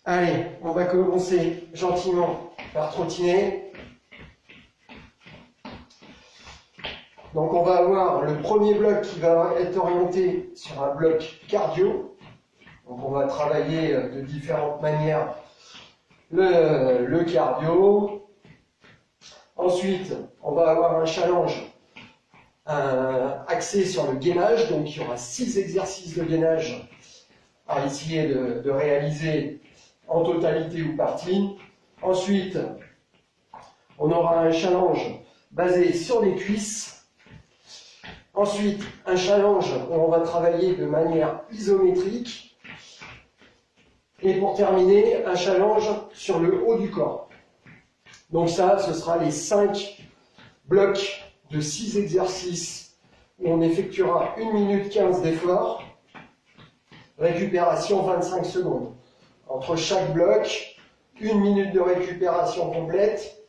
Allez, on va commencer gentiment par trottiner. Donc on va avoir le premier bloc qui va être orienté sur un bloc cardio. Donc on va travailler de différentes manières le cardio. Ensuite, on va avoir un challenge axé sur le gainage. Donc il y aura 6 exercices de gainage à essayer de réaliser en totalité ou partie. Ensuite, on aura un challenge basé sur les cuisses. Ensuite, un challenge où on va travailler de manière isométrique. Et pour terminer, un challenge sur le haut du corps. Donc ça, ce sera les 5 blocs de 6 exercices où on effectuera 1 minute 15 d'effort. Récupération 25 secondes. Entre chaque bloc, 1 minute de récupération complète.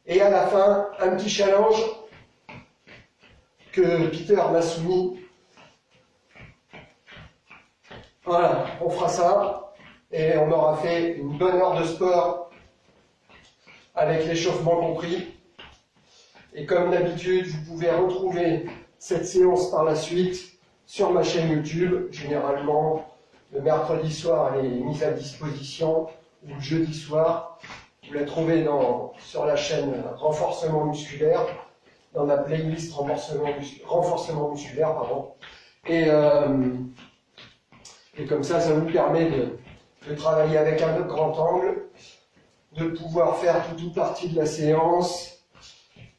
Et à la fin, un petit challenge que Peter m'a soumis. Voilà, on fera ça et on aura fait une bonne heure de sport avec l'échauffement compris. Et comme d'habitude, vous pouvez retrouver cette séance par la suite sur ma chaîne YouTube. Généralement, le mercredi soir, elle est mise à disposition, ou le jeudi soir. Vous la trouvez sur la chaîne Renforcement Musculaire, dans la playlist renforcement musculaire, pardon. Et comme ça vous permet de travailler avec un grand angle, de pouvoir faire toute ou partie de la séance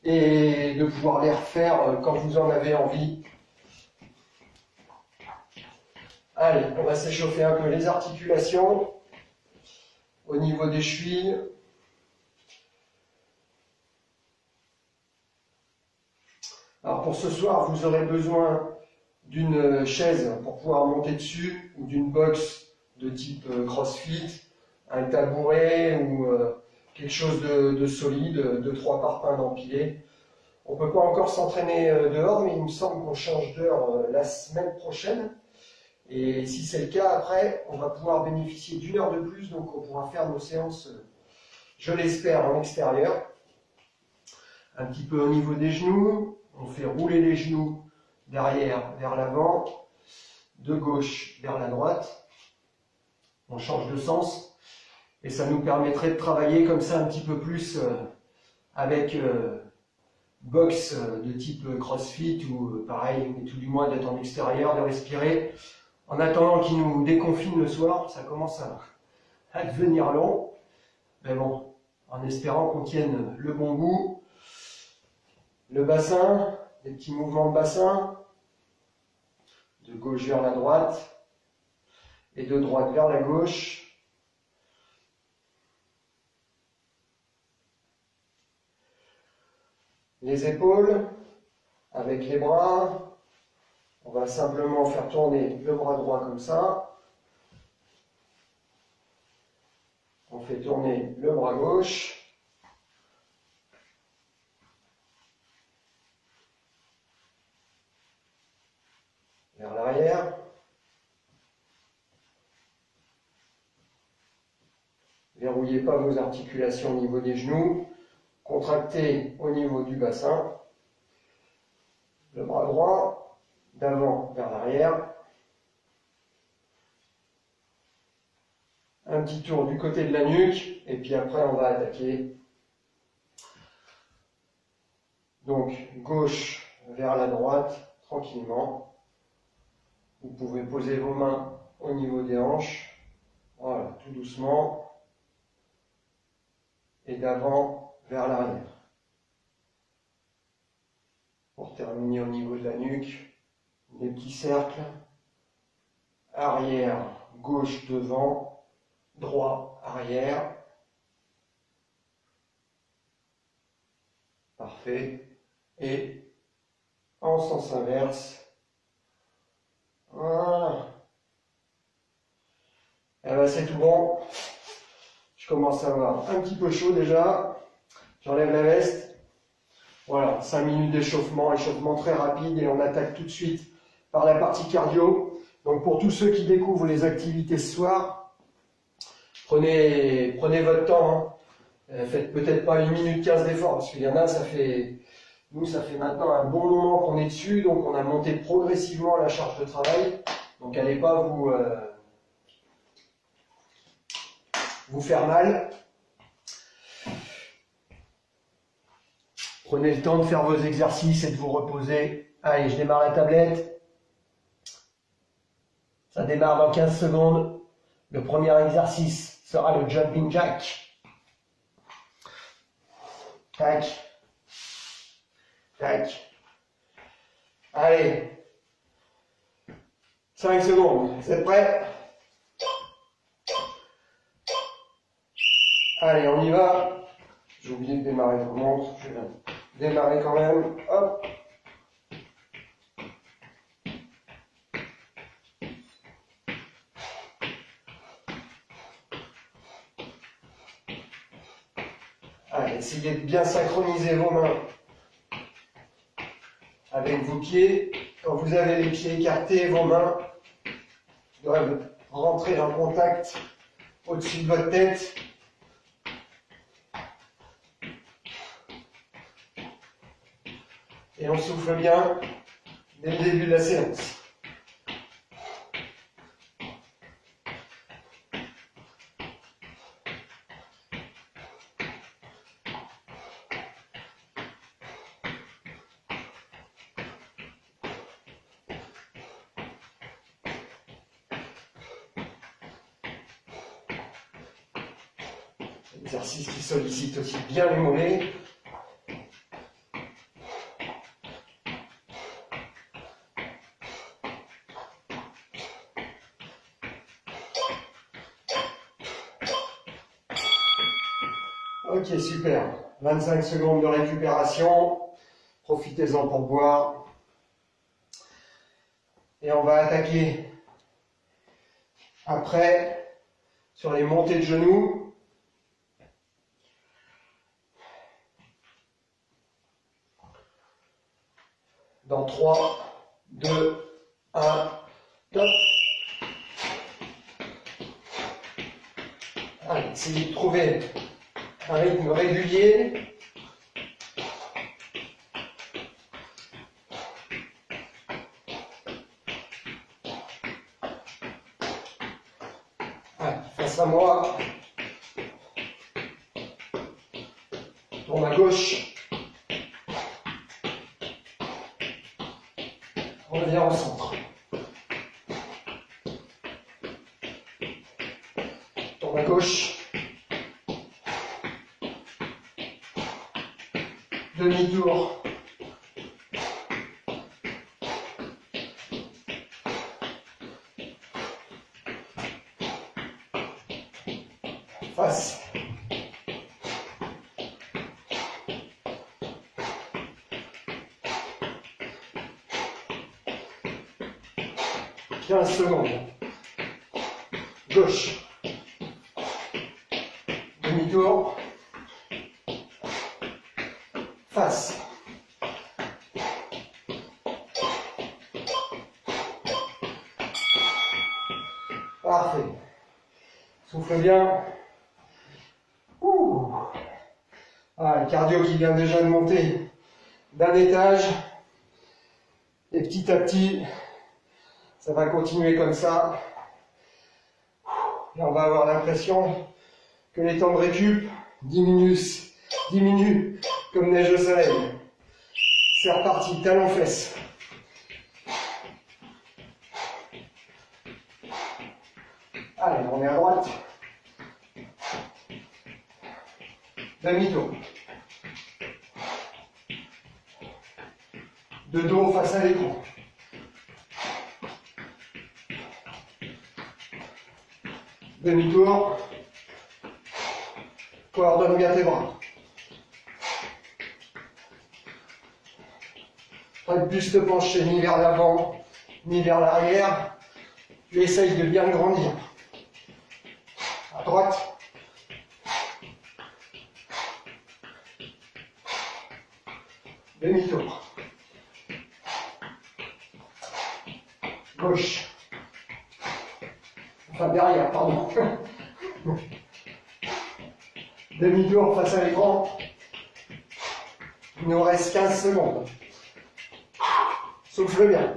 et de pouvoir les refaire quand vous en avez envie. Allez, on va s'échauffer un peu les articulations au niveau des chevilles. Alors pour ce soir, vous aurez besoin d'une chaise pour pouvoir monter dessus ou d'une box de type CrossFit, un tabouret ou quelque chose de solide, 2-3 parpaings d'empilés. On ne peut pas encore s'entraîner dehors, mais il me semble qu'on change d'heure la semaine prochaine. Et si c'est le cas, après, on va pouvoir bénéficier d'une heure de plus, donc on pourra faire nos séances, je l'espère, en extérieur. Un petit peu au niveau des genoux, on fait rouler les genoux derrière vers l'avant, de gauche vers la droite. On change de sens et ça nous permettrait de travailler comme ça un petit peu plus avec box de type CrossFit ou pareil, mais tout du moins d'être en extérieur, de respirer. En attendant qu'ils nous déconfinent le soir, ça commence à devenir long. Mais bon, en espérant qu'on tienne le bon bout. Le bassin, des petits mouvements de bassin, de gauche vers la droite et de droite vers la gauche. Les épaules, avec les bras. On va simplement faire tourner le bras droit comme ça. On fait tourner le bras gauche. Vers l'arrière. Verrouillez pas vos articulations au niveau des genoux. Contractez au niveau du bassin. Le bras droit. D'avant vers l'arrière. Un petit tour du côté de la nuque. Et puis après, on va attaquer. Donc, gauche vers la droite, tranquillement. Vous pouvez poser vos mains au niveau des hanches. Voilà, tout doucement. Et d'avant vers l'arrière. Pour terminer au niveau de la nuque. Des petits cercles, arrière, gauche, devant, droit, arrière. Parfait. Et en sens inverse. Voilà. Et ben c'est tout bon. Je commence à avoir un petit peu chaud déjà. J'enlève la veste. Voilà, 5 minutes d'échauffement, échauffement très rapide et on attaque tout de suite par la partie cardio. Donc pour tous ceux qui découvrent les activités ce soir, prenez votre temps. Hein. Faites peut-être pas 1 minute 15 d'effort, parce qu'il y en a, ça fait maintenant un bon moment qu'on est dessus, donc on a monté progressivement la charge de travail. Donc n'allez pas vous faire mal. Prenez le temps de faire vos exercices et de vous reposer. Allez, je démarre la tablette. Ça démarre dans 15 secondes. Le premier exercice sera le jumping jack. Tac. Tac. Allez. 5 secondes. Vous êtes prêts? Allez, on y va. J'ai oublié de démarrer. Je montre. Je vais démarrer quand même. Hop. Allez, essayez de bien synchroniser vos mains avec vos pieds. Quand vous avez les pieds écartés, vos mains doivent rentrer en contact au-dessus de votre tête. Et on souffle bien dès le début de la séance. Exercice qui sollicite aussi bien les mollets. Ok, super. 25 secondes de récupération. Profitez-en pour boire. Et on va attaquer après sur les montées de genoux. Dans 3, 2, 1, top. Allez, essayez de trouver un rythme régulier. Allez, face à moi. Tourne à gauche. On revient au centre. Tourne à gauche. Demi-tour. Face. « 15 secondes. Gauche. Demi-tour. Face. Parfait. Souffle bien. Ouh. Ah, le cardio qui vient déjà de monter d'un étage. Et petit à petit, ça va continuer comme ça. Et on va avoir l'impression que les temps de récup diminuent comme neige au soleil. C'est reparti, talon fesses. Allez, on est à droite. Demi-tour. De dos face à l'écran. Demi-tour. Coordonne bien tes bras. Pas de buste penché ni vers l'avant, ni vers l'arrière. Tu essayes de bien grandir. À droite. Demi-tour. Gauche. Enfin, derrière, pardon. Demi-tour face à l'écran. Il nous reste 15 secondes. Souffle bien.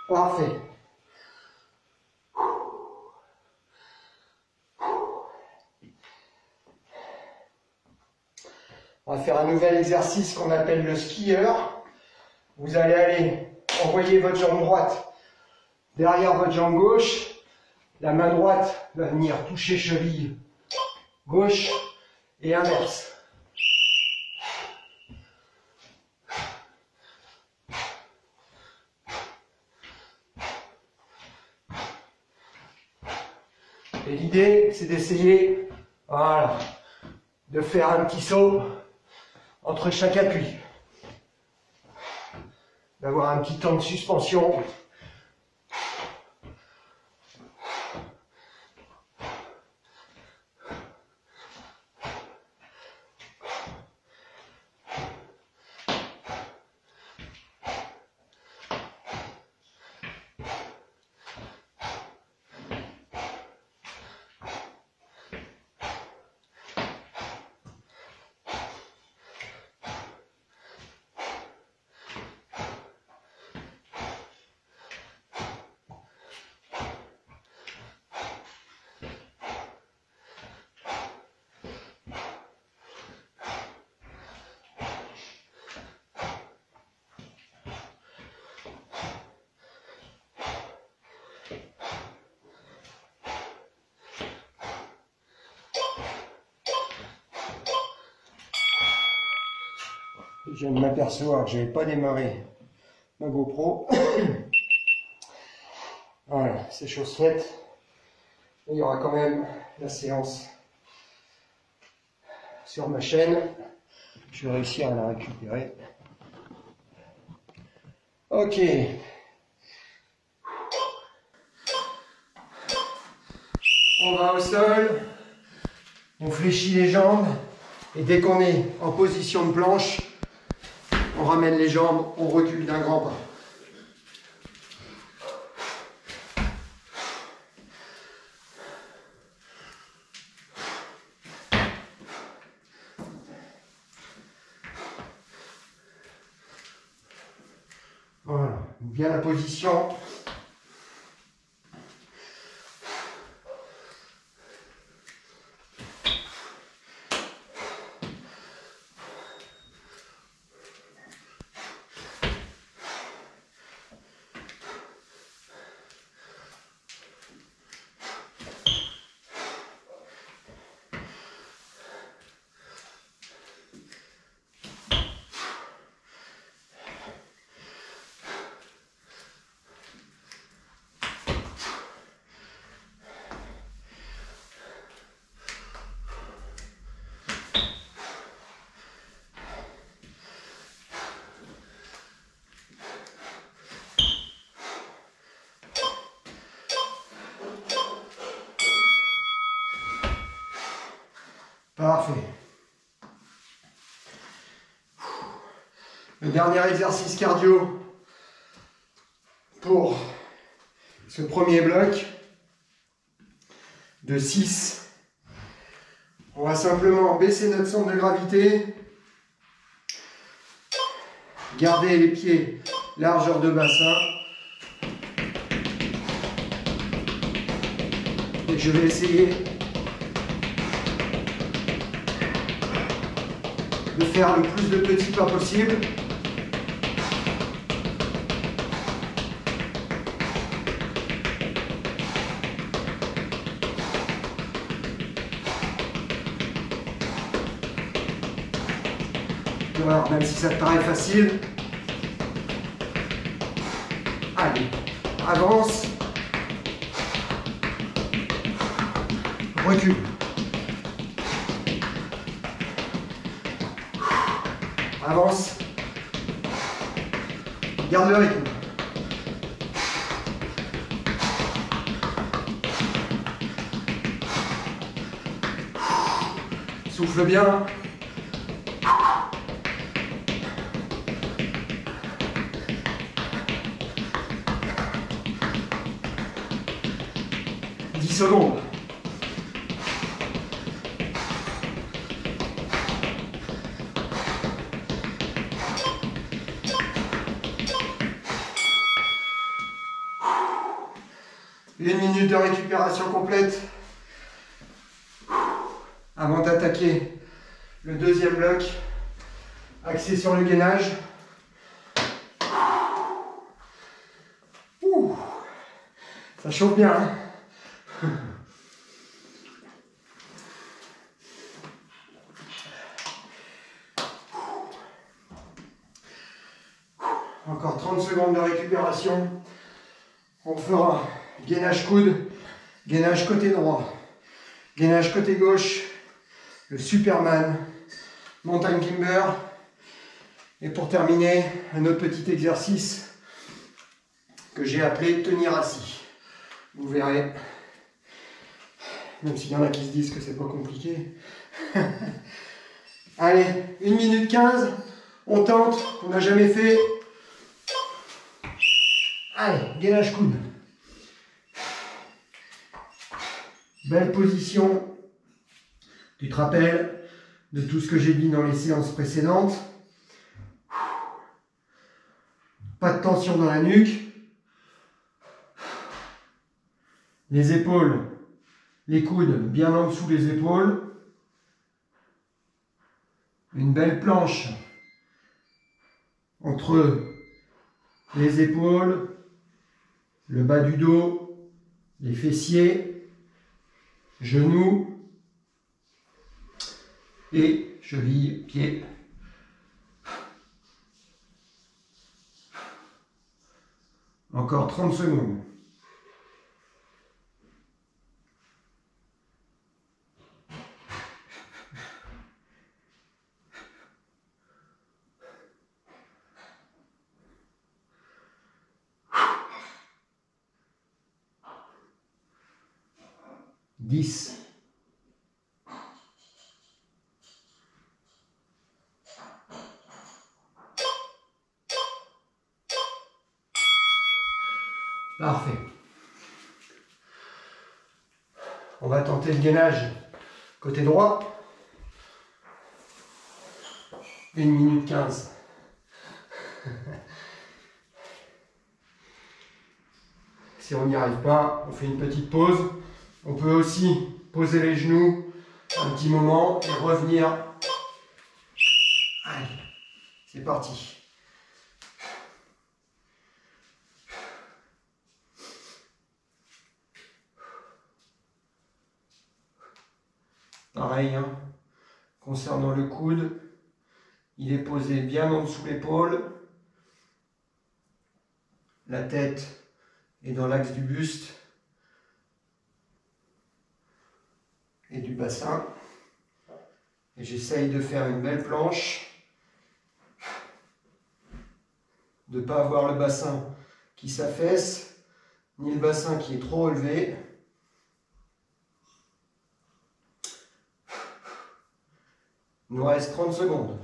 Parfait. On va faire un nouvel exercice qu'on appelle le skieur. Vous allez aller envoyer votre jambe droite derrière votre jambe gauche. La main droite va venir toucher cheville gauche et inverse. Et l'idée, c'est d'essayer, voilà, de faire un petit saut entre chaque appui. D'avoir un petit temps de suspension. Je viens de m'apercevoir que je n'avais pas démarré ma GoPro. Voilà, c'est chose faite. Il y aura quand même la séance sur ma chaîne. Je vais réussir à la récupérer. Ok. On va au sol. On fléchit les jambes. Et dès qu'on est en position de planche, on ramène les jambes, on recule d'un grand pas. Voilà, bien la position. Parfait. Le dernier exercice cardio pour ce premier bloc de 6. On va simplement baisser notre centre de gravité, garder les pieds largeur de bassin. Et je vais essayer de faire le plus de petits pas possible. Voilà, même si ça te paraît facile. Allez, avance. Recule. Avance. Garde le rythme. Souffle bien. Secondes. Une minute de récupération complète avant d'attaquer le deuxième bloc axé sur le gainage. Ouh, ça chauffe bien, hein. Encore 30 secondes de récupération. On fera gainage coude, gainage côté droit, gainage côté gauche, le Superman, montagne climber. Et pour terminer, un autre petit exercice que j'ai appelé tenir assis. Vous verrez, même s'il y en a qui se disent que c'est pas compliqué. Allez, 1 minute 15, on tente, on n'a jamais fait. Allez, gainage coude. Belle position. Tu te rappelles de tout ce que j'ai dit dans les séances précédentes. Pas de tension dans la nuque. Les épaules, les coudes bien en dessous des épaules. Une belle planche entre les épaules, le bas du dos, les fessiers, genoux et cheville, pied. Encore 30 secondes. Dix. Parfait. On va tenter le gainage côté droit. 1 minute 15. Si on n'y arrive pas, on fait une petite pause. On peut aussi poser les genoux un petit moment et revenir. Allez, c'est parti. Pareil, hein. Concernant le coude, il est posé bien en dessous l'épaule. La tête est dans l'axe du buste et du bassin. Et j'essaye de faire une belle planche, de ne pas avoir le bassin qui s'affaisse, ni le bassin qui est trop relevé. Il nous reste 30 secondes.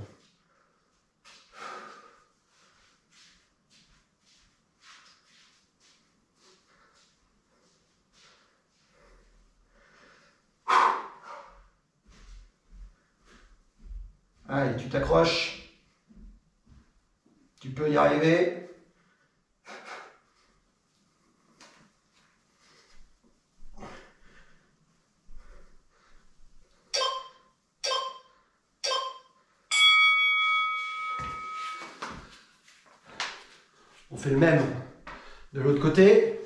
Allez, tu t'accroches. Tu peux y arriver. On fait le même de l'autre côté.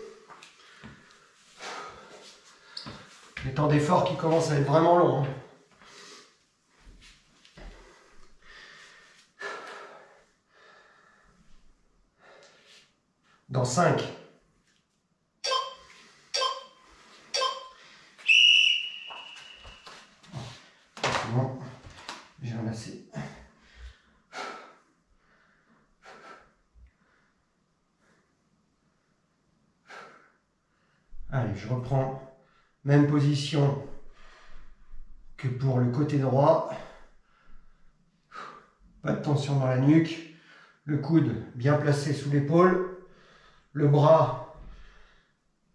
Les temps d'effort qui commencent à être vraiment longs. Dans 5. Bon, j'ai ramassé. Allez, je reprends même position que pour le côté droit. Pas de tension dans la nuque. Le coude bien placé sous l'épaule. Le bras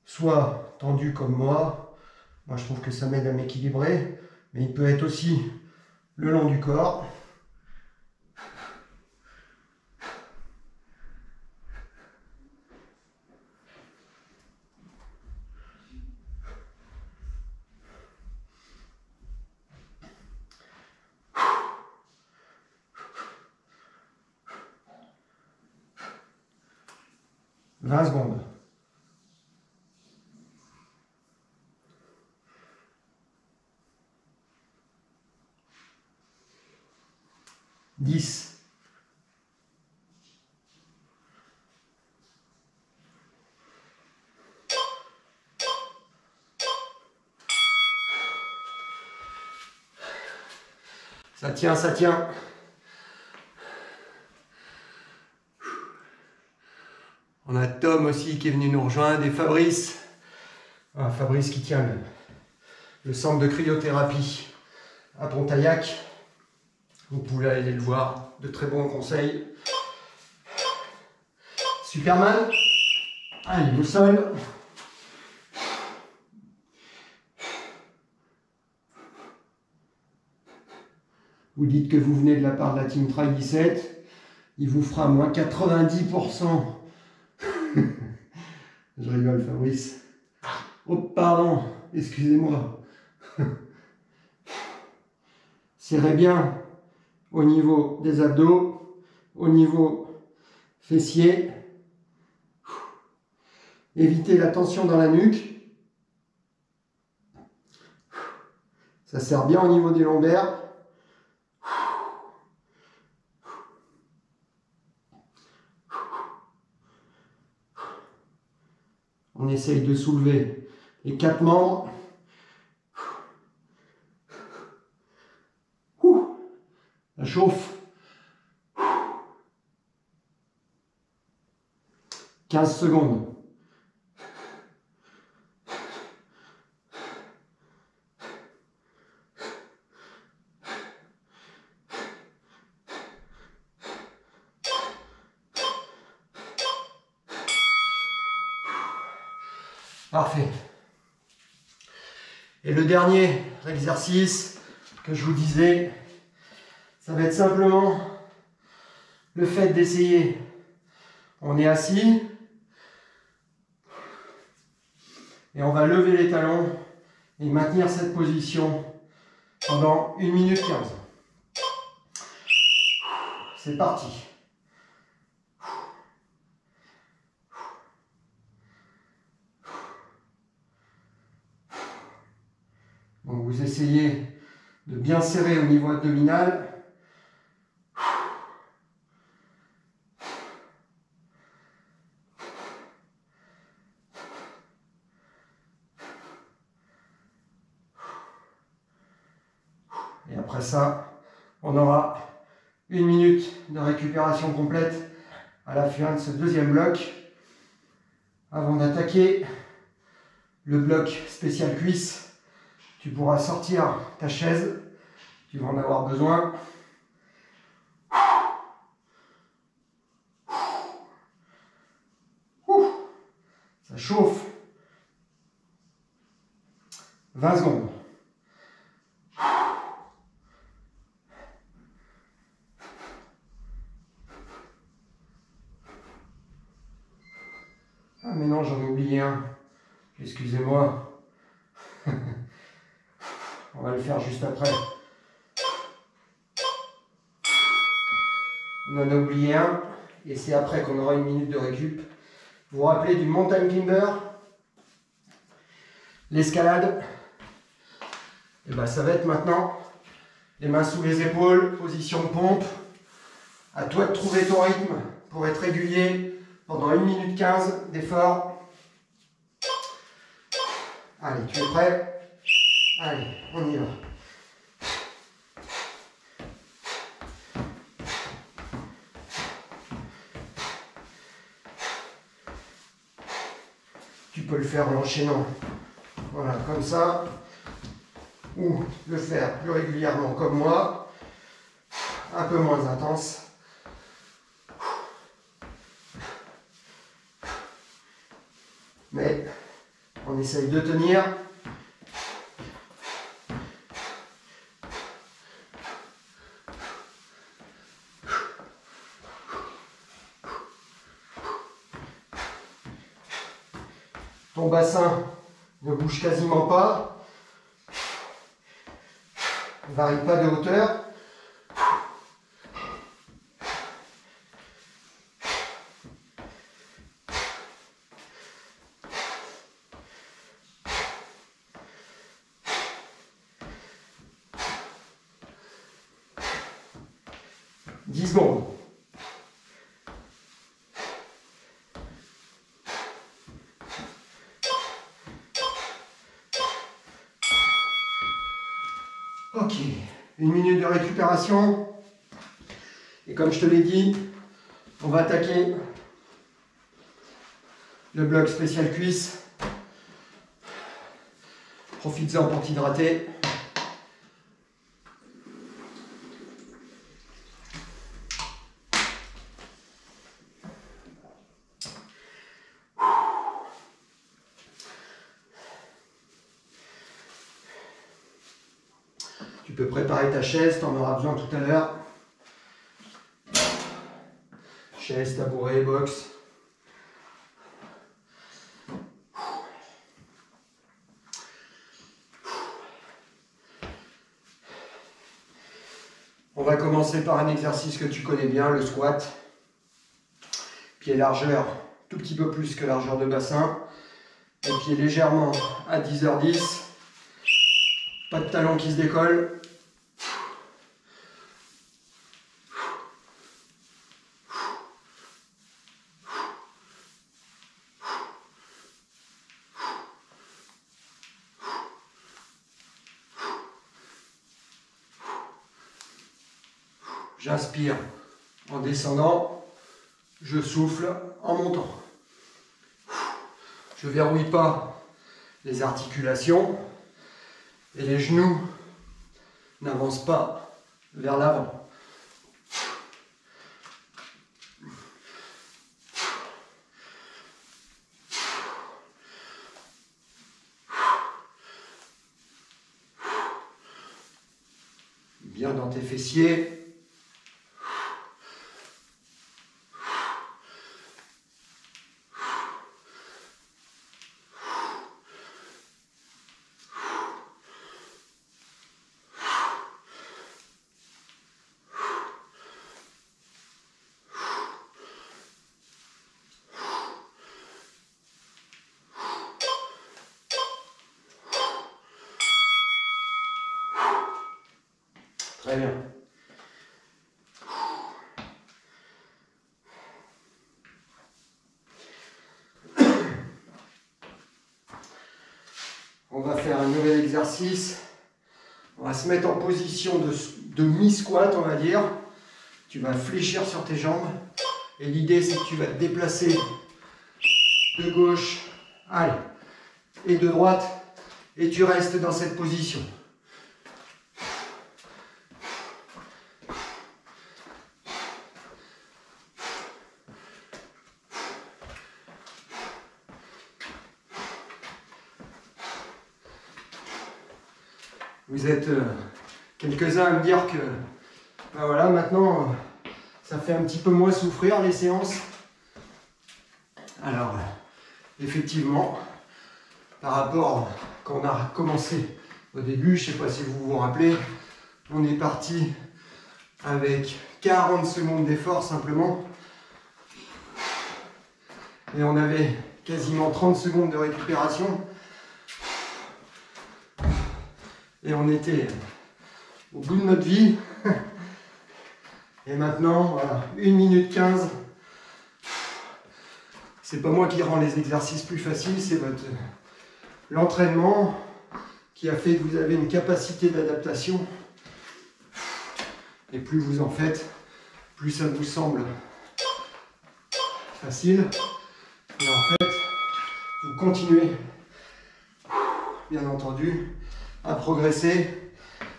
soit tendu comme moi. Moi, je trouve que ça m'aide à m'équilibrer. Mais il peut être aussi le long du corps. « 20 secondes. 10. Ça tient, ça tient. On a Tom aussi qui est venu nous rejoindre et Fabrice. Ah, Fabrice qui tient le centre de cryothérapie à Pontaillac. Vous pouvez aller le voir, de très bons conseils. Superman. Allez, au sol. Vous dites que vous venez de la part de la Team Trail 17. Il vous fera moins 90%. Je rigole, Fabrice. Oh, pardon, excusez-moi. Serrez bien au niveau des abdos, au niveau fessier. Évitez la tension dans la nuque. Ça serre bien au niveau des lombaires. On essaye de soulever les 4 membres. Ça chauffe. 15 secondes. Parfait. Et le dernier exercice que je vous disais, ça va être simplement le fait d'essayer. On est assis et on va lever les talons et maintenir cette position pendant 1 minute 15. C'est parti. Donc vous essayez de bien serrer au niveau abdominal. Et après ça, on aura 1 minute de récupération complète à la fin de ce deuxième bloc avant d'attaquer le bloc spécial cuisse. Tu pourras sortir ta chaise, tu vas en avoir besoin. Ça chauffe. 20 secondes. Ah mais non, j'en ai oublié un. Excusez-moi. On va le faire juste après. On en a oublié un. Et c'est après qu'on aura 1 minute de récup. Vous vous rappelez du mountain climber? L'escalade? Et bien ça va être maintenant les mains sous les épaules, position de pompe. À toi de trouver ton rythme pour être régulier pendant 1 minute 15 d'effort. Allez, tu es prêt? Allez, on y va. Tu peux le faire en enchaînant. Voilà, comme ça. ou le faire plus régulièrement comme moi, un peu moins intense. Mais on essaye de tenir. Ton bassin ne bouge quasiment pas. Ne varie pas de hauteur. Secondes. Ok, 1 minute de récupération. Et comme je te l'ai dit, on va attaquer le bloc spécial cuisse. Profites-en pour t'hydrater. Tu peux préparer ta chaise, tu en auras besoin tout à l'heure. Chaise, tabouret, box. On va commencer par un exercice que tu connais bien, le squat. Pied largeur, tout petit peu plus que largeur de bassin. Et pied légèrement à 10h10. Pas de talon qui se décolle. J'inspire en descendant, je souffle en montant. Je ne verrouille pas les articulations et les genoux n'avancent pas vers l'avant. Bien dans tes fessiers. Très bien. On va faire un nouvel exercice. On va se mettre en position de mi-squat, on va dire. Tu vas fléchir sur tes jambes. Et l'idée, c'est que tu vas te déplacer de gauche, allez, et de droite. Et tu restes dans cette position. Vous êtes quelques-uns à me dire que ben voilà, maintenant ça fait un petit peu moins souffrir les séances. Alors effectivement, par rapport quand on a commencé au début, je ne sais pas si vous vous rappelez, on est parti avec 40 secondes d'effort simplement et on avait quasiment 30 secondes de récupération. Et on était au bout de notre vie. Et maintenant, voilà, 1 minute 15. C'est pas moi qui rend les exercices plus faciles, c'est l'entraînement qui a fait que vous avez une capacité d'adaptation. Et plus vous en faites, plus ça vous semble facile. Et en fait, vous continuez, bien entendu, à progresser,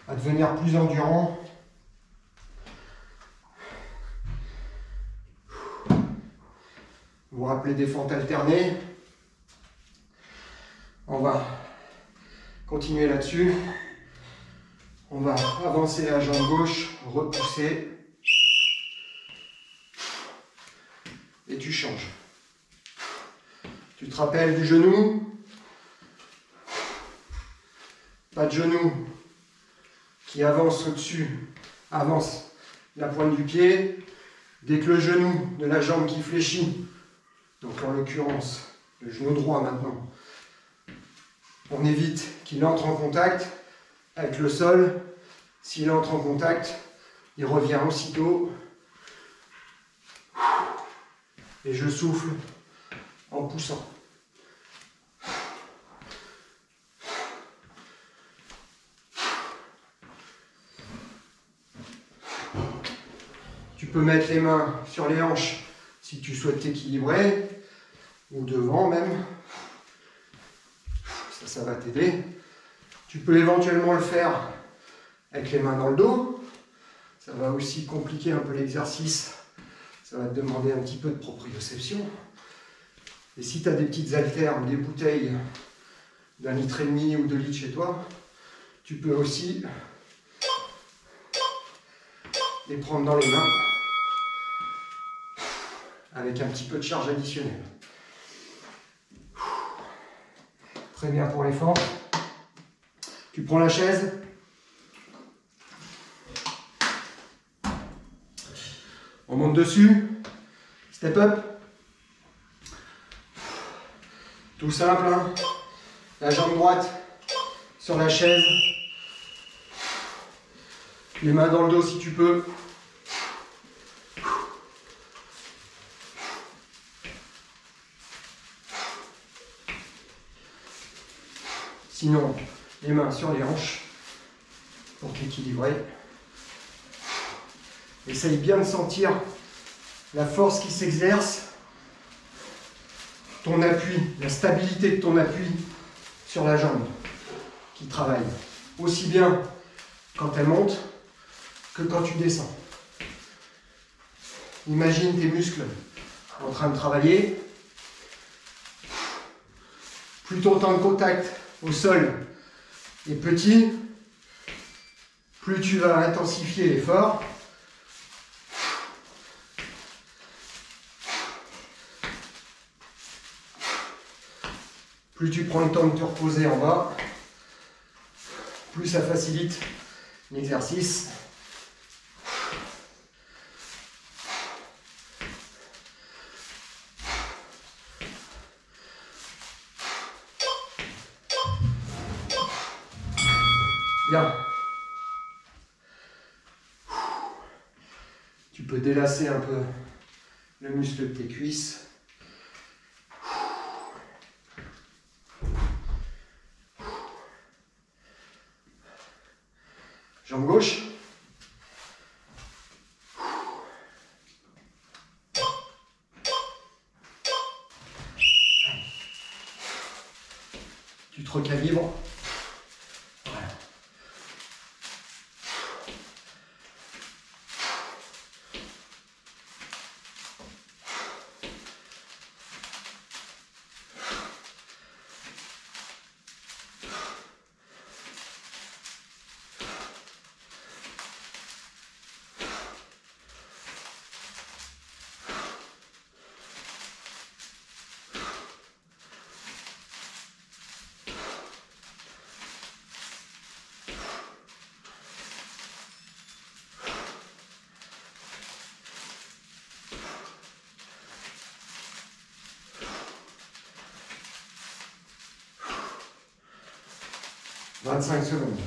à devenir plus endurant. Vous vous rappelez des fentes alternées. On va continuer là-dessus. On va avancer la jambe gauche, repousser. Et tu changes. Tu te rappelles du genou. Pas de genou qui avance au-dessus. Avance la pointe du pied. Dès que le genou de la jambe qui fléchit, donc en l'occurrence le genou droit maintenant, on évite qu'il entre en contact avec le sol. S'il entre en contact, il revient aussitôt. Et je souffle en poussant. Tu peux mettre les mains sur les hanches si tu souhaites t'équilibrer, ou devant même. Ça va t'aider. Tu peux éventuellement le faire avec les mains dans le dos. Ça va aussi compliquer un peu l'exercice. Ça va te demander un petit peu de proprioception. Et si tu as des petites haltères ou des bouteilles d'1,5 litre ou 2 litres chez toi, tu peux aussi les prendre dans les mains avec un petit peu de charge additionnelle. Très bien pour les fentes. Tu prends la chaise. On monte dessus. Step up. Tout simple, hein. La jambe droite sur la chaise. Les mains dans le dos si tu peux. Sinon, les mains sur les hanches pour t'équilibrer. Essaye bien de sentir la force qui s'exerce, ton appui, la stabilité de ton appui sur la jambe qui travaille aussi bien quand elle monte que quand tu descends. Imagine tes muscles en train de travailler. Plus ton temps de contact au sol est petit, plus tu vas intensifier l'effort. Plus tu prends le temps de te reposer en bas, plus ça facilite l'exercice. Bien. Tu peux délasser un peu le muscle de tes cuisses. Jambe gauche. Tu te recalibres. Voilà. « 25 secondes.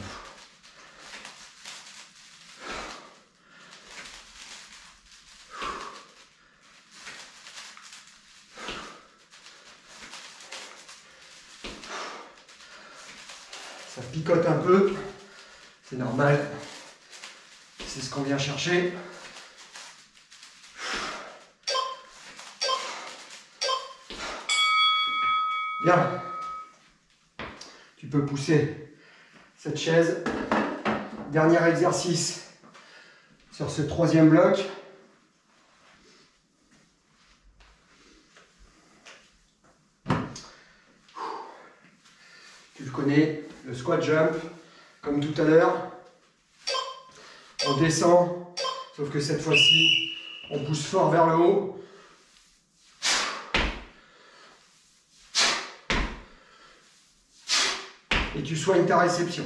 Ça picote un peu, c'est normal, c'est ce qu'on vient chercher. Bien, tu peux pousser cette chaise. Dernier exercice sur ce troisième bloc. Tu le connais, le squat jump, comme tout à l'heure. On descend, sauf que cette fois-ci, on pousse fort vers le haut. Et tu soignes ta réception.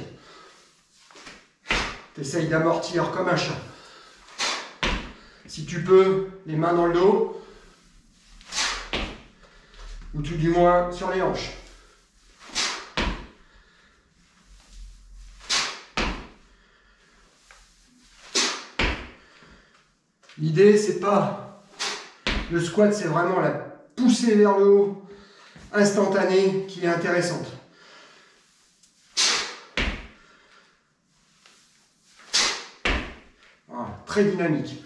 Tu essayes d'amortir comme un chat. Si tu peux, les mains dans le dos. Ou tout du moins sur les hanches. L'idée, c'est pas... Le squat, c'est vraiment la poussée vers le haut instantanée qui est intéressante. Voilà, très dynamique.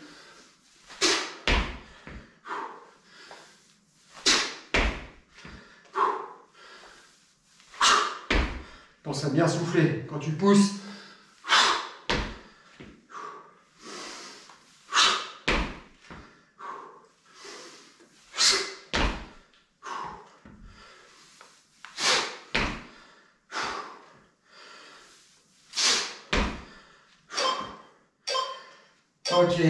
Pense à bien souffler quand tu pousses. Ok.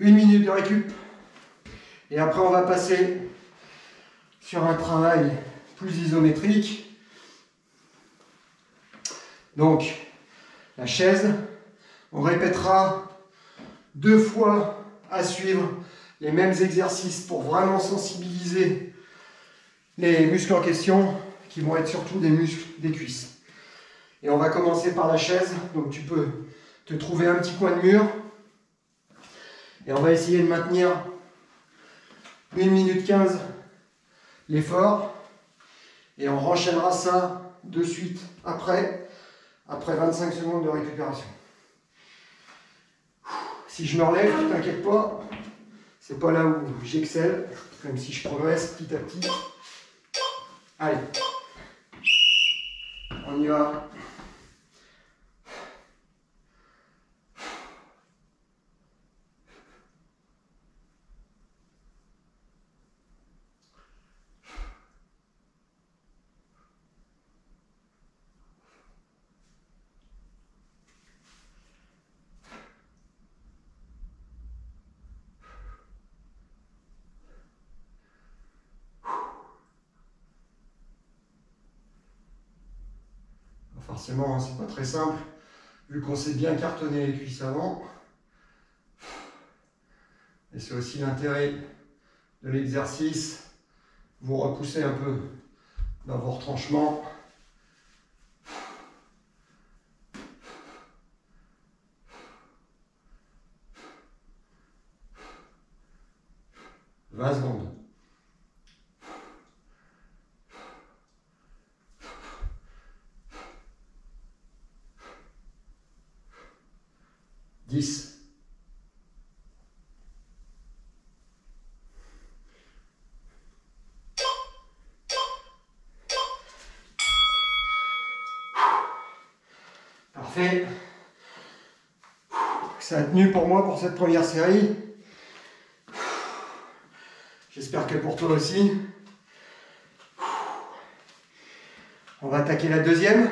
1 minute de récup. Et après, on va passer sur un travail plus isométrique. Donc, la chaise, on répétera 2 fois à suivre les mêmes exercices pour vraiment sensibiliser les muscles en question, qui vont être surtout des muscles des cuisses. Et on va commencer par la chaise, donc tu peux te trouver un petit coin de mur. Et on va essayer de maintenir 1 minute 15 l'effort. Et on renchaînera ça de suite après 25 secondes de récupération. Si je me relève, ne t'inquiète pas, c'est pas là où j'excelle, même si je progresse petit à petit. Allez, on y va. Forcément, hein, c'est pas très simple, vu qu'on s'est bien cartonné les cuisses avant. Et c'est aussi l'intérêt de l'exercice. Vous repoussez un peu dans vos retranchements. « 20 secondes. » Parfait. Ça a tenu pour moi pour cette première série. J'espère que pour toi aussi. On va attaquer la deuxième.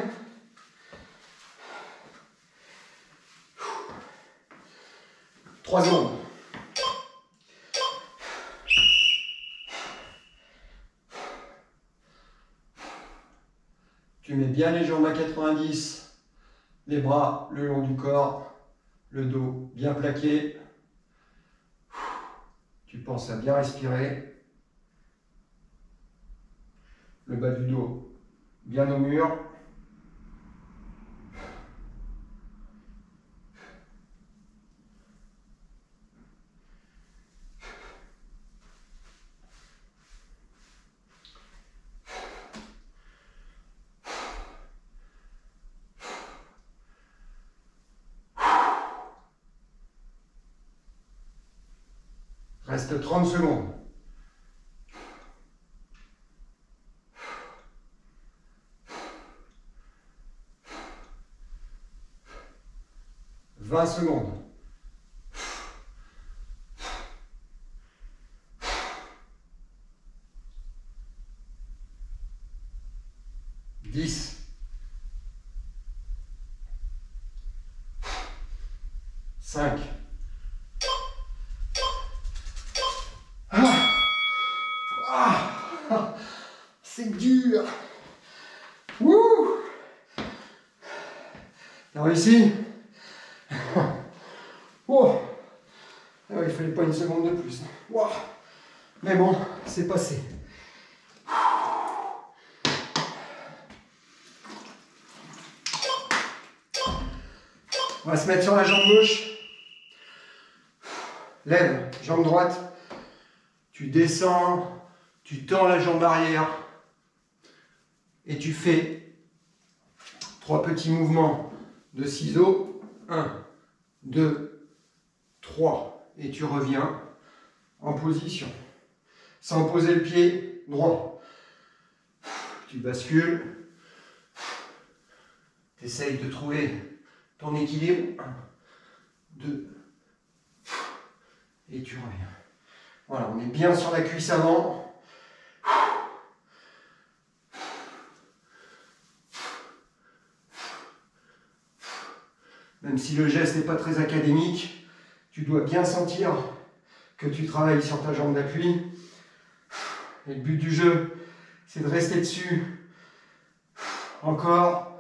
Trois secondes. Tu mets bien les jambes à 90, les bras le long du corps, le dos bien plaqué. Tu penses à bien respirer. Le bas du dos bien au mur. Reste 30 secondes. 20 secondes. 10. 5. C'est dur. Wouh! T'as réussi? Oh. Ah ouais, il fallait pas une seconde de plus. Wow. Mais bon, c'est passé. On va se mettre sur la jambe gauche. Lève, jambe droite. Tu descends, tu tends la jambe arrière. Et tu fais 3 petits mouvements de ciseaux. 1, 2, 3. Et tu reviens en position. Sans poser le pied droit. Tu bascules. Tu essayes de trouver ton équilibre. 1, 2. Et tu reviens. Voilà, on est bien sur la cuisse avant. Même si le geste n'est pas très académique, tu dois bien sentir que tu travailles sur ta jambe d'appui. Et le but du jeu, c'est de rester dessus. Encore.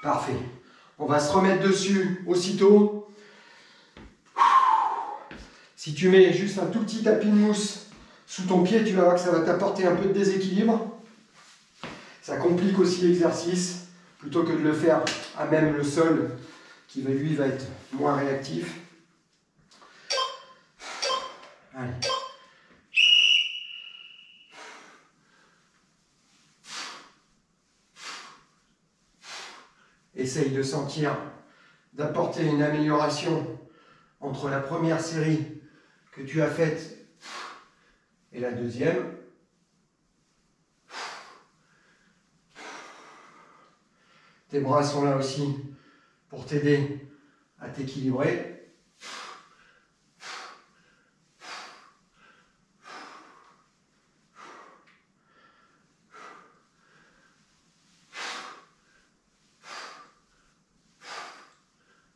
Parfait. On va se remettre dessus aussitôt. Si tu mets juste un tout petit tapis de mousse sous ton pied, tu vas voir que ça va t'apporter un peu de déséquilibre. Ça complique aussi l'exercice, plutôt que de le faire à même le sol, qui lui va être moins réactif. Allez. Essaye de sentir, d'apporter une amélioration entre la première série que tu as faite et la deuxième. Tes bras sont là aussi pour t'aider à t'équilibrer.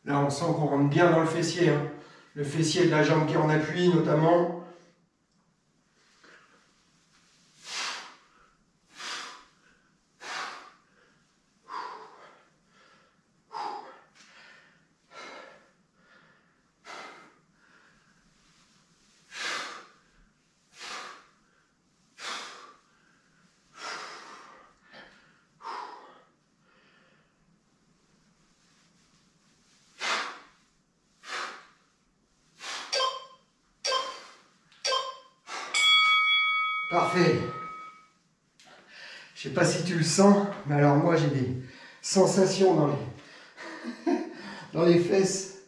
Là, on sent qu'on rentre bien dans le fessier, hein. Le fessier de la jambe qui est en appui notamment. Parfait. Je ne sais pas si tu le sens, mais alors moi j'ai des sensations dans les fesses.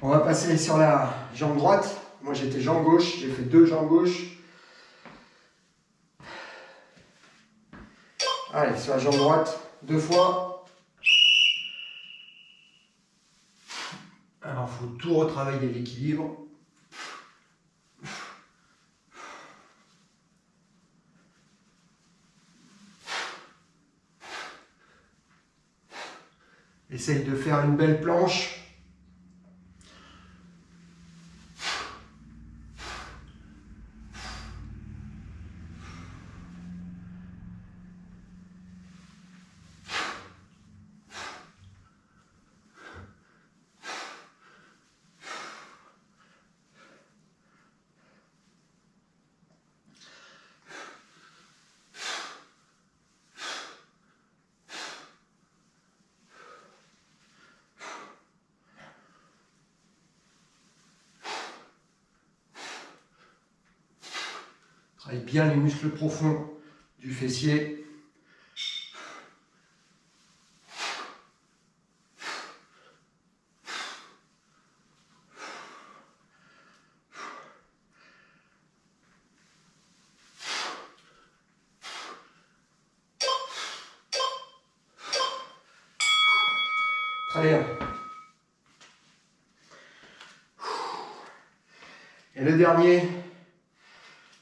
On va passer sur la jambe droite. Moi j'étais jambe gauche, j'ai fait 2 jambes gauches. Allez, sur la jambe droite, 2 fois. Alors il faut tout retravailler l'équilibre. Essaye de faire une belle planche. Travaille bien les muscles profonds du fessier. Très bien. Et le dernier,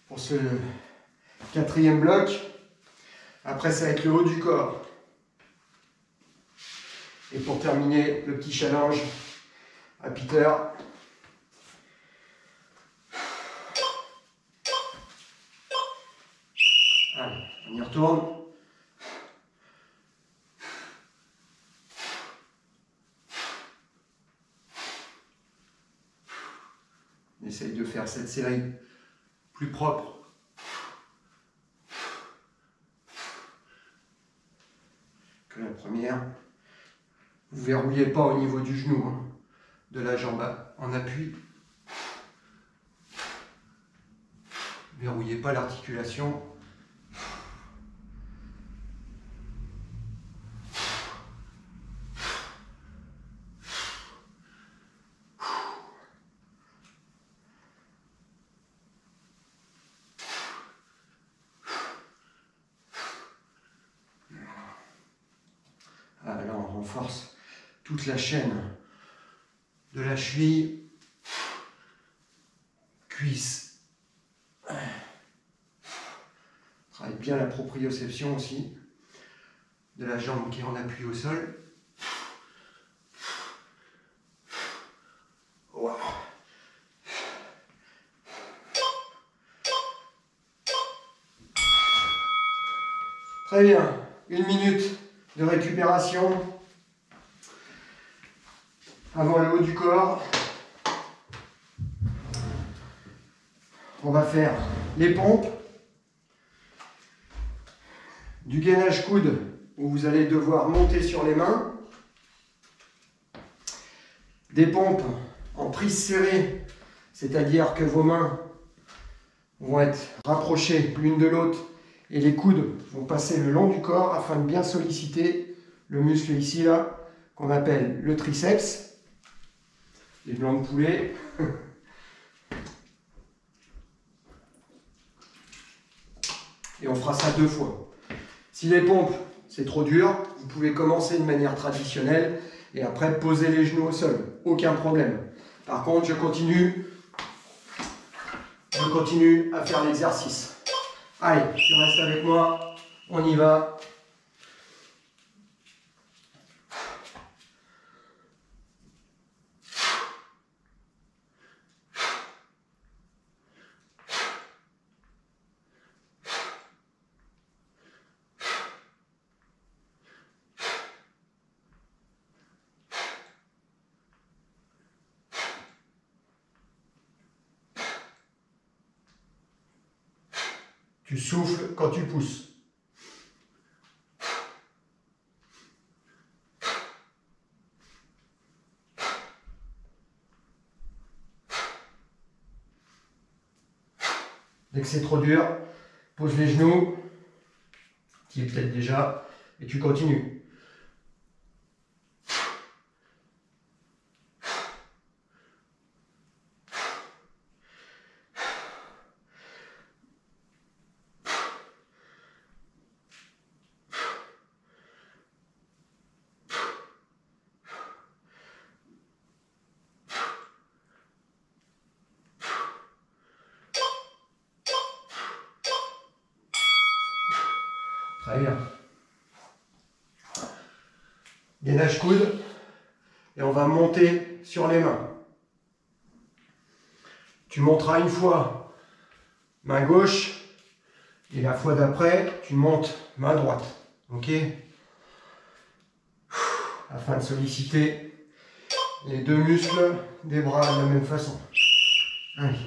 pour ce quatrième bloc, après ça va être le haut du corps. Et pour terminer, le petit challenge à Peter. Allez, on y retourne. On essaye de faire cette série plus propre. Que la première. Vous ne verrouillez pas au niveau du genou, hein, de la jambe en appui. Verrouillez pas l'articulation. Ah, là, on renforce toute la chaîne de la cheville, cuisse. Travaille bien la proprioception aussi de la jambe qui est en appui au sol. Wow. Très bien, 1 minute de récupération avant le haut du corps. On va faire les pompes, du gainage coude où vous allez devoir monter sur les mains, des pompes en prise serrée, c'est-à-dire que vos mains vont être rapprochées l'une de l'autre et les coudes vont passer le long du corps afin de bien solliciter le muscle ici là qu'on appelle le triceps, les blancs de poulet. Et on fera ça 2 fois. Si les pompes c'est trop dur, vous pouvez commencer de manière traditionnelle et après poser les genoux au sol, aucun problème. Par contre, je continue à faire l'exercice. Allez, tu restes avec moi, on y va. Tu souffles quand tu pousses. Dès que c'est trop dur, pose les genoux, qui est peut-être déjà, et tu continues. Très bien. Gainage coude. Et on va monter sur les mains. Tu monteras une fois main gauche. Et la fois d'après, tu montes main droite. Ok? Afin de solliciter les 2 muscles des bras de la même façon. Allez.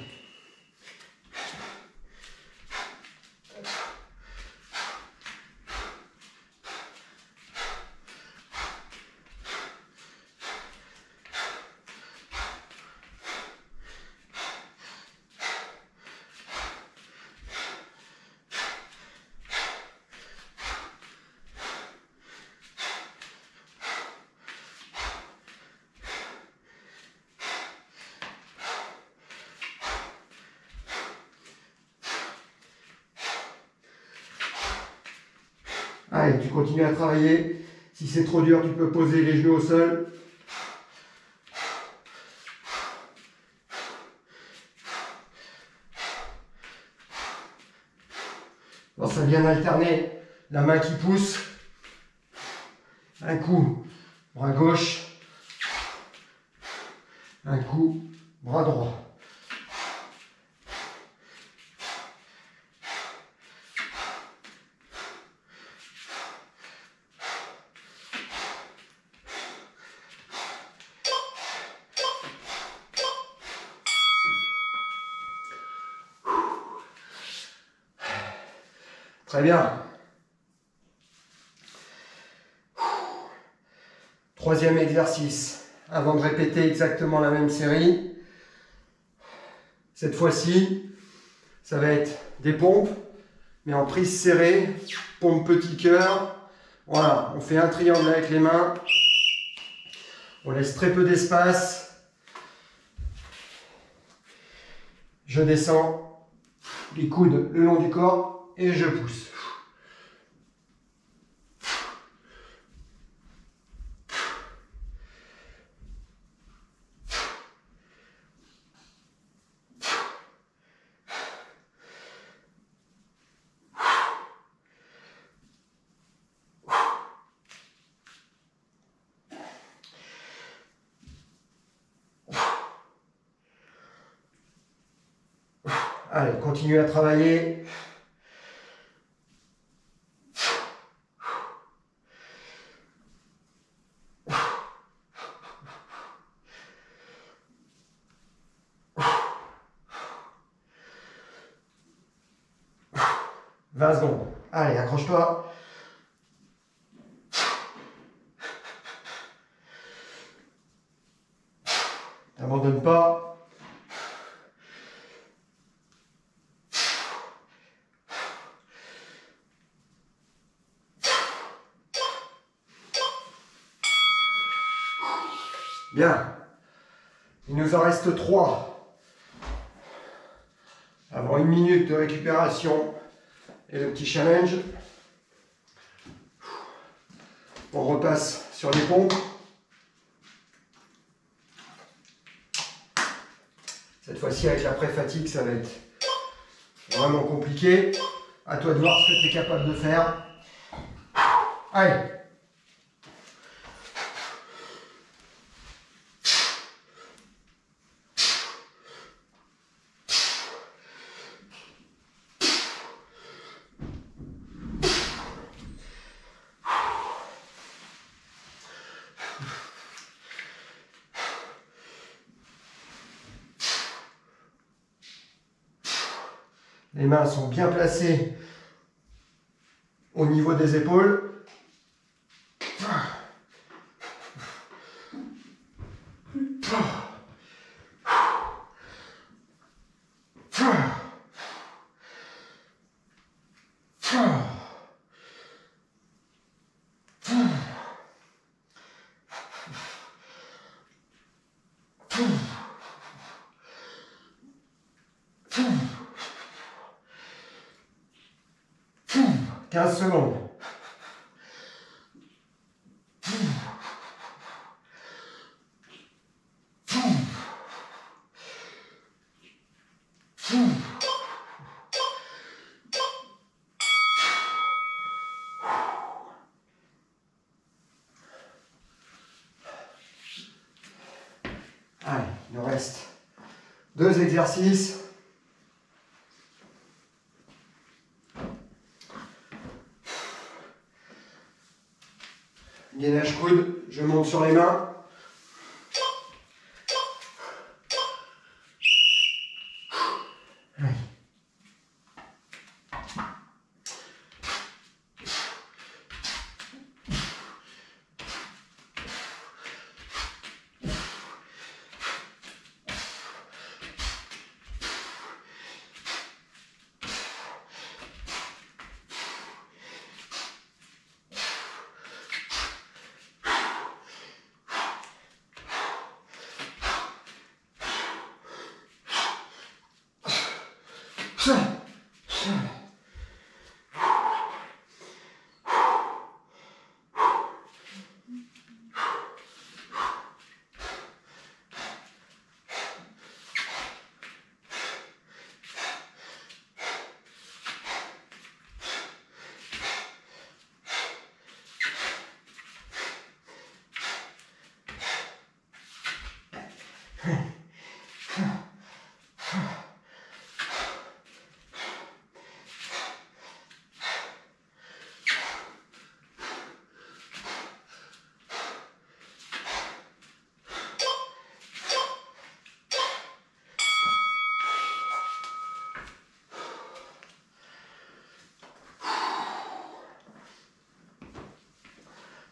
Allez, tu continues à travailler. Si c'est trop dur, tu peux poser les genoux au sol. Bon, ça vient d'alterner. La main qui pousse. Un coup, bras gauche. Un coup, bras droit. Très bien. Troisième exercice. Avant de répéter exactement la même série, cette fois-ci, ça va être des pompes, mais en prise serrée, pompe petit cœur. Voilà, on fait un triangle avec les mains. On laisse très peu d'espace. Je descends les coudes le long du corps et je pousse. Allez, continue à travailler. « 20 secondes. Allez, accroche-toi. N'abandonne pas. Bien. Il nous en reste 3. Avant 1 minute de récupération et le petit challenge. On repasse sur les pompes. Cette fois-ci, avec la pré-fatigue, ça va être vraiment compliqué. À toi de voir ce que tu es capable de faire. Allez. Les mains sont bien placées au niveau des épaules. « 15 secondes. Allez, il nous reste 2 exercices. Gainage coude, je monte sur les mains.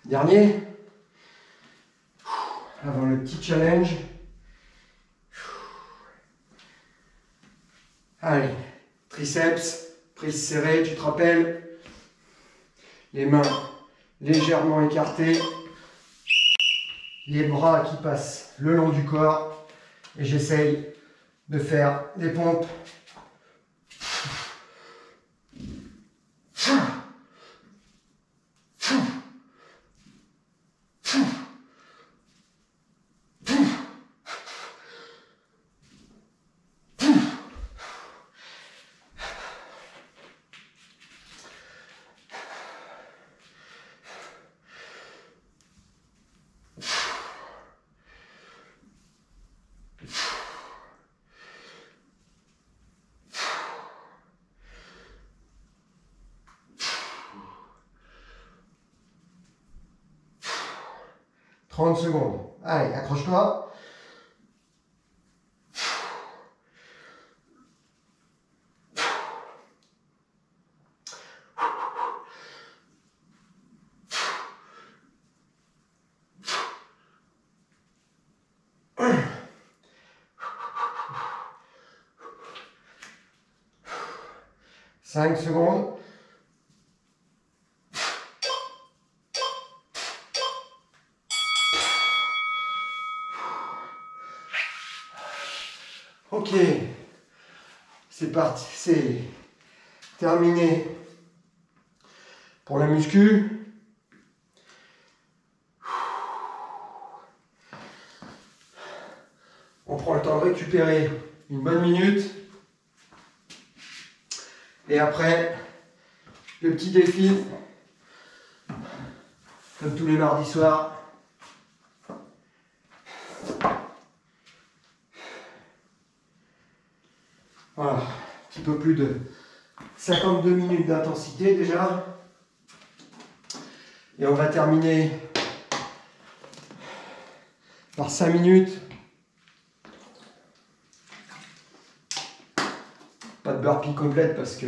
Dernier. Avant le petit challenge. Allez, triceps, prise serrée, tu te rappelles. Les mains légèrement écartées. Les bras qui passent le long du corps. Et j'essaye de faire des pompes. « 30 secondes. Allez, accroche-toi. « 5 secondes. » Ok, c'est parti, c'est terminé pour la muscu. On prend le temps de récupérer une bonne minute. Et après, le petit défi, comme tous les mardis soirs. Voilà, un petit peu plus de 52 minutes d'intensité déjà. Et on va terminer par 5 minutes. Pas de burpee complète parce que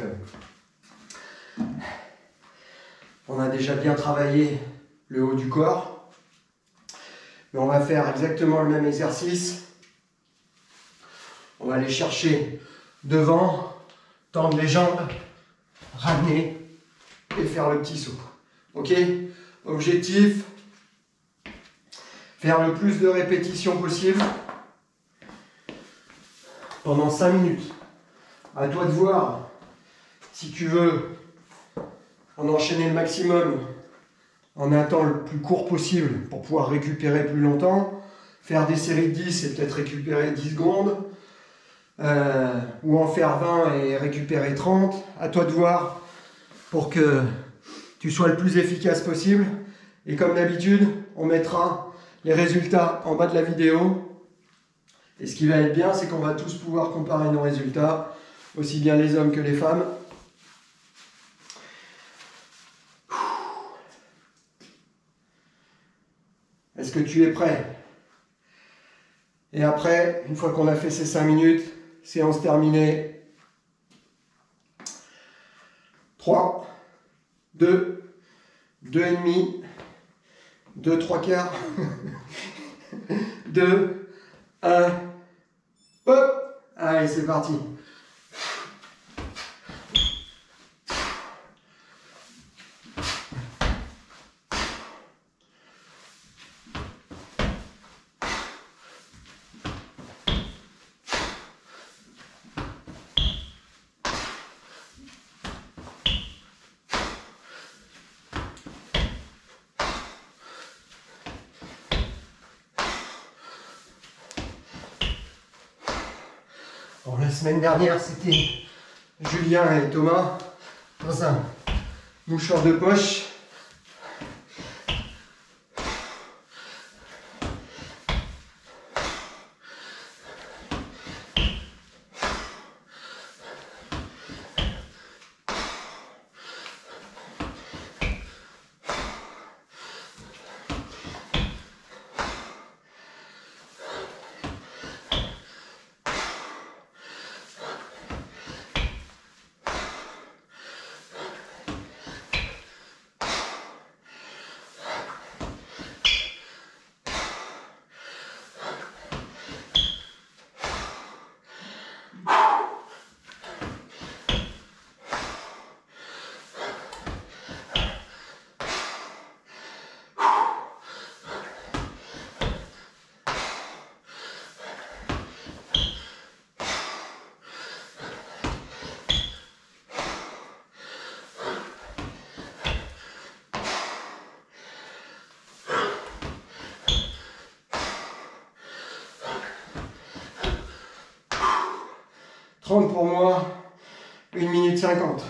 on a déjà bien travaillé le haut du corps. Mais on va faire exactement le même exercice. On va aller chercher devant, tendre les jambes, ramener et faire le petit saut. Ok? Objectif, faire le plus de répétitions possible pendant 5 minutes. À toi de voir si tu veux en enchaîner le maximum en un temps le plus court possible pour pouvoir récupérer plus longtemps. Faire des séries de 10 et peut-être récupérer 10 secondes. Ou en faire 20 et récupérer 30. À toi de voir pour que tu sois le plus efficace possible. Et comme d'habitude, on mettra les résultats en bas de la vidéo. Et ce qui va être bien, c'est qu'on va tous pouvoir comparer nos résultats, aussi bien les hommes que les femmes. Est-ce que tu es prêt? Et après, une fois qu'on a fait ces 5 minutes, séance terminée. 3, 2, 2,5, 2, 3 quarts, 2, 1, hop! Allez, c'est parti. Bon, la semaine dernière, c'était Julien et Thomas dans un mouchoir de poche. 30 pour moi, 1 minute 50.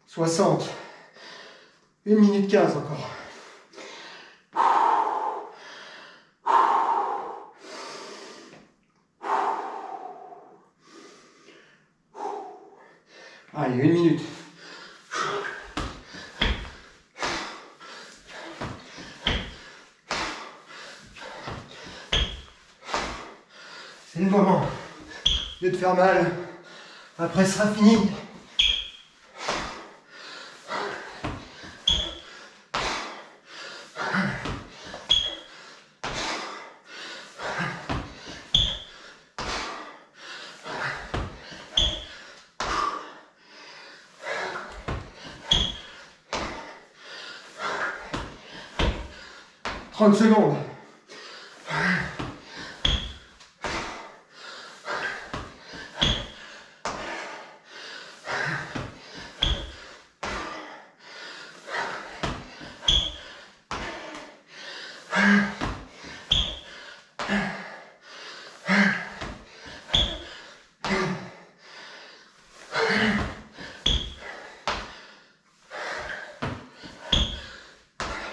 Soixante. 1 minute 15 encore. Allez, 1 minute. C'est le moment de te faire mal. Après, ce sera fini. « 30 secondes.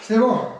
C'est bon.